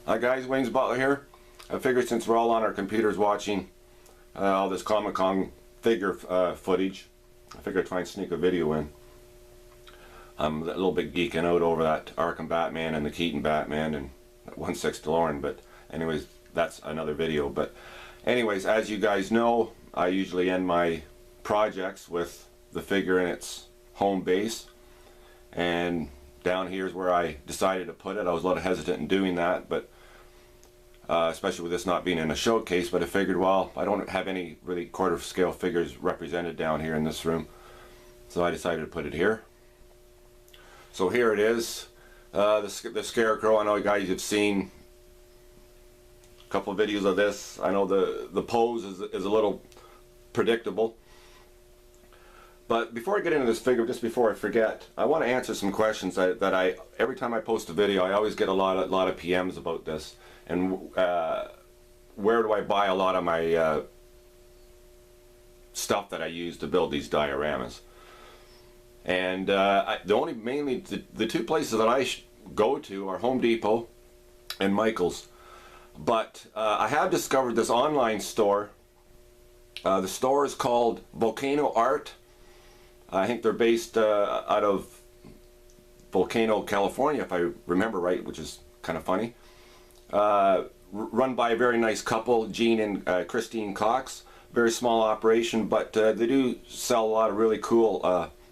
Hi guys, Wayne's Butler here. I figured since we're all on our computers watching all this Comic-Con figure footage, I figured I'd try and sneak a video in. I'm a little bit geeking out over that Arkham Batman and the Keaton Batman and that 1/6 DeLorean, but anyways, that's another video. But anyways, as you guys know, I usually end my projects with the figure in its home base, and down here is where I decided to put it. I was a little hesitant in doing that, but especially with this not being in a showcase, but I figured, well, I don't have any really quarter scale figures represented down here in this room, so I decided to put it here. So here it is, the Scarecrow. I know you guys have seen a couple of videos of this. I know the pose is a little predictable. But before I get into this figure, just before I forget, I want to answer some questions that I every time I post a video, I always get a lot of PMs about this. And where do I buy a lot of my stuff that I use to build these dioramas? And mainly the two places that I go to are Home Depot and Michael's. But I have discovered this online store. The store is called Volcano Art. I think they're based out of Volcano, California, if I remember right, which is kind of funny. Run by a very nice couple, Gene and Christine Cox. Very small operation, but they do sell a lot of really cool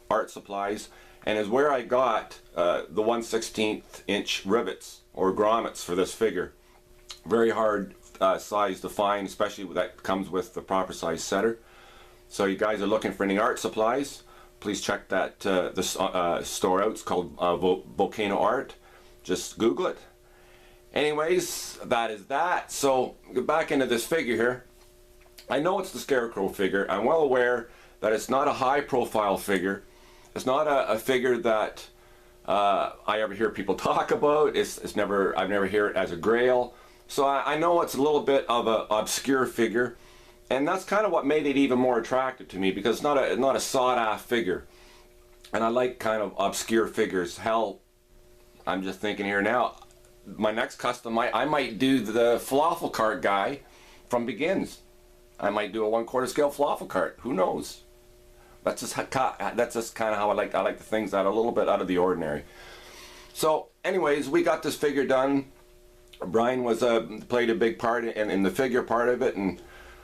art supplies, and is where I got the 1/16 inch rivets or grommets for this figure. Very hard size to find, especially that comes with the proper size setter. So you guys are looking for any art supplies, please check that store out. It's called Volcano Art. Just Google it. Anyways, that is that. So get back into this figure here. I know it's the Scarecrow figure. I'm well aware that it's not a high profile figure. It's not a figure that I ever hear people talk about. I've never heard it as a grail. So I know it's a little bit of an obscure figure, and that's kind of what made it even more attractive to me, because it's not a sought-after figure, and I like kind of obscure figures. Hell, I'm just thinking here now, my next custom, I might do the falafel cart guy from Begins. I might do a 1/4 scale falafel cart. Who knows? That's just kind of how I like the things that are a little bit out of the ordinary. So, anyways, we got this figure done. Brian played a big part in the figure part of it, and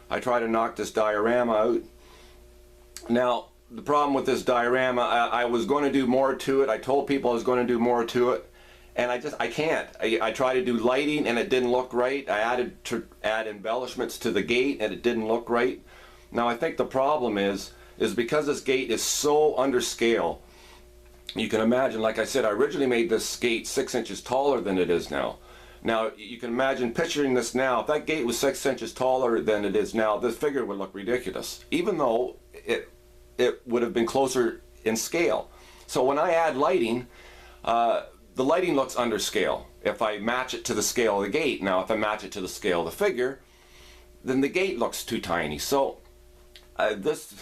I tried to knock this diorama out. Now, the problem with this diorama, I was going to do more to it. I told people I was going to do more to it, and I can't. I tried to do lighting, and it didn't look right. I add embellishments to the gate, and it didn't look right. Now, I think the problem is because this gate is so under scale. You can imagine, like I said, I originally made this gate 6 inches taller than it is now. Now, you can imagine picturing this now. If that gate was 6 inches taller than it is now, this figure would look ridiculous, even though it would have been closer in scale. So when I add lighting, the lighting looks under scale if I match it to the scale of the gate. Now, if I match it to the scale of the figure, then the gate looks too tiny. So this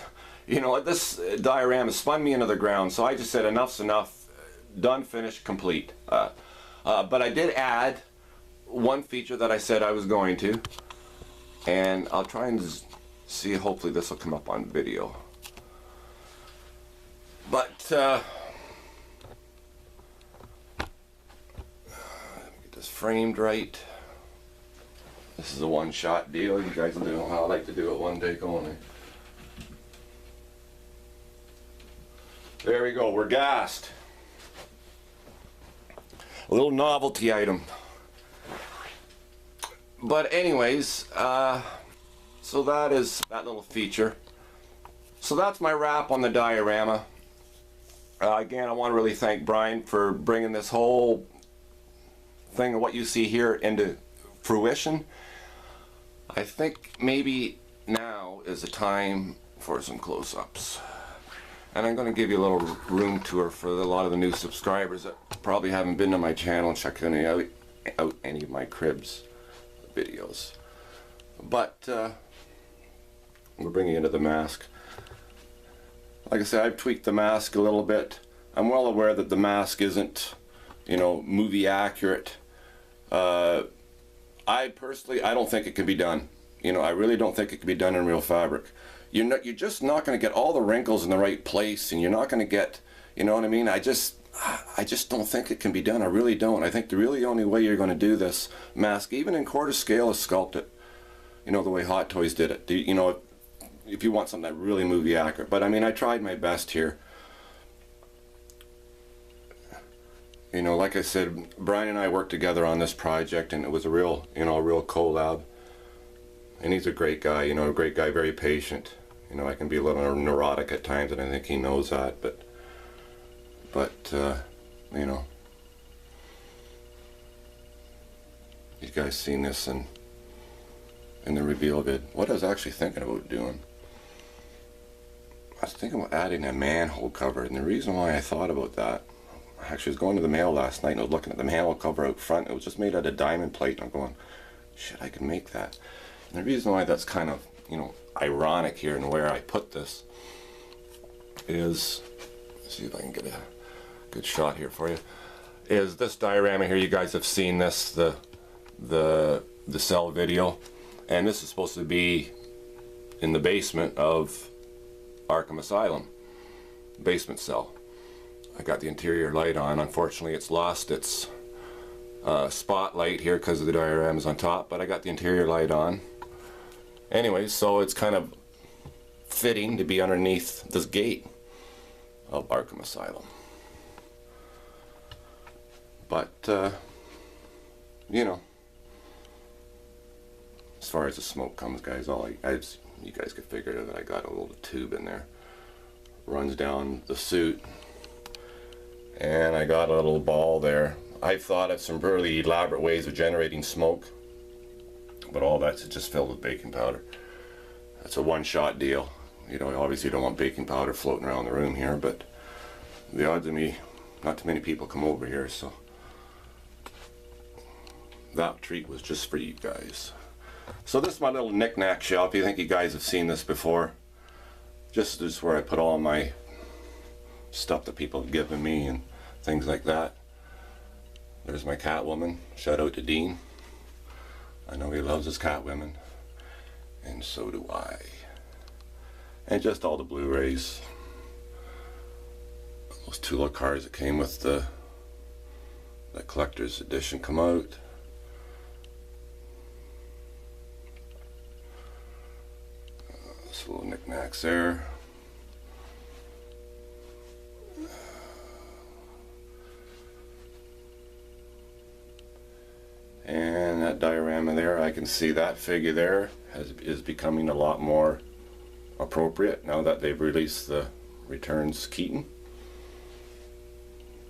diorama spun me into the ground, so I just said enough's enough. Done, finished, complete. But I did add one feature that I said I was going to, and I'll try and see, hopefully this will come up on video. But let me get this framed right. This is a one-shot deal. You guys know how I like to do it, one take only. There we go, we're gassed. A little novelty item. But anyways, so that is that little feature. So that's my wrap on the diorama. Again, I want to really thank Brian for bringing this whole thing of what you see here into fruition. I think maybe now is the time for some close-ups. And I'm going to give you a little room tour for a lot of the new subscribers that probably haven't been to my channel and checked out any of my cribs videos. But we're bringing into the mask. Like I said, I've tweaked the mask a little bit. I'm well aware that the mask isn't, you know, movie accurate. I personally, I don't think it can be done. You know, I really don't think it can be done in real fabric. You're just not going to get all the wrinkles in the right place, and you're not going to get, you know what I mean? I just don't think it can be done. I really don't. I think the really only way you're going to do this mask, even in quarter scale, is sculpt it. You know, the way Hot Toys did it. You know, if you want something that really movie accurate. But I mean, I tried my best here. You know, like I said, Brian and I worked together on this project, and it was a real, you know, a real collab. And he's a great guy, you know, a great guy, very patient. You know, I can be a little neurotic at times, and I think he knows that, but you know, you guys seen this in the reveal vid. What I was actually thinking about doing, I was thinking about adding a manhole cover, and the reason why I thought about that, I actually was going to the mail last night and I was looking at the manhole cover out front. It was just made out of diamond plate, and I'm going, shit, I can make that. And the reason why that's kind of, you know, ironic here and where I put this is, let's see if I can get a good shot here for you, is this diorama here. You guys have seen this, the cell video, and this is supposed to be in the basement of Arkham Asylum, basement cell. I got the interior light on. Unfortunately, it's lost its spotlight here because of the dioramas on top, but I got the interior light on. Anyway, so it's kind of fitting to be underneath this gate of Arkham Asylum. But, you know, as far as the smoke comes, guys, you guys could figure that I got a little tube in there. Runs down the suit. And I got a little ball there. I've thought of some really elaborate ways of generating smoke, but all that's just filled with baking powder. That's a one-shot deal. You know, obviously you don't want baking powder floating around the room here, but the odds of me, not too many people come over here, so that treat was just for you guys. So this is my little knick-knack shelf. You think you guys have seen this before. Just this is where I put all my stuff that people have given me and things like that. There's my Catwoman. Shout out to Dean. I know he loves his Catwomen, and so do I. And just all the Blu-rays. Those Tula cards that came with the collector's edition come out. This little knickknacks there. And that diorama there, I can see that figure there is becoming a lot more appropriate now that they've released the Returns Keaton.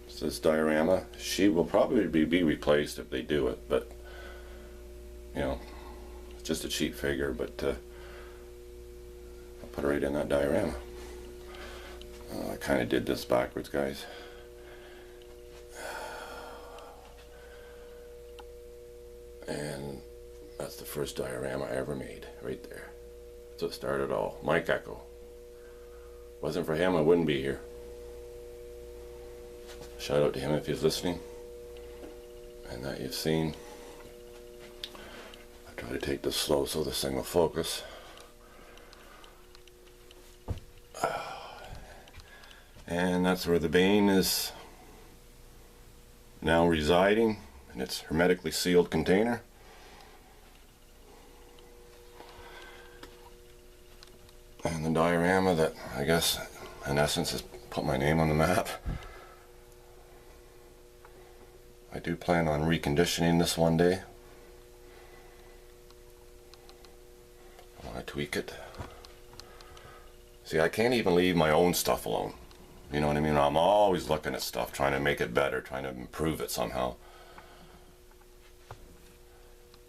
So this diorama, she will probably be replaced if they do it, but you know, it's just a cheap figure, but I'll put her right in that diorama. I kind of did this backwards, guys. And that's the first diorama I ever made, right there. So it started all. Mike Echo. Wasn't for him, I wouldn't be here. Shout out to him if he's listening. And that you've seen. I try to take this slow so this thing will focus. And that's where the Bane is now residing. In its hermetically sealed container. And the diorama that, I guess, in essence, has put my name on the map. I do plan on reconditioning this one day. I want to tweak it. See, I can't even leave my own stuff alone. You know what I mean? I'm always looking at stuff, trying to make it better, trying to improve it somehow.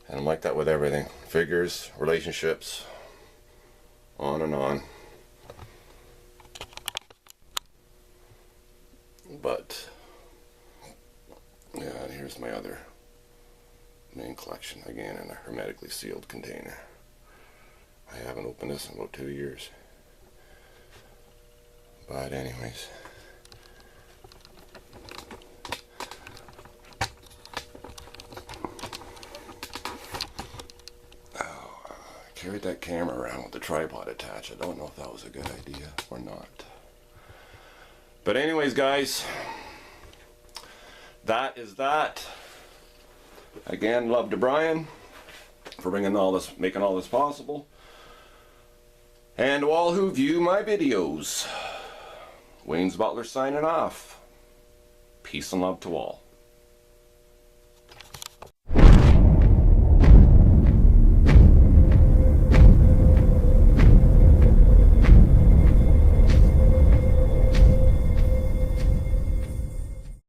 And I'm like that with everything. Figures, relationships, on and on. But, yeah, and here's my other main collection, again in a hermetically sealed container. I haven't opened this in about 2 years. But anyways. carried that camera around with the tripod attached. I don't know if that was a good idea or not. But anyways, guys, that is that. Again, love to Brian for bringing all this, making all this possible. And to all who view my videos, Wayne's Butler signing off. Peace and love to all.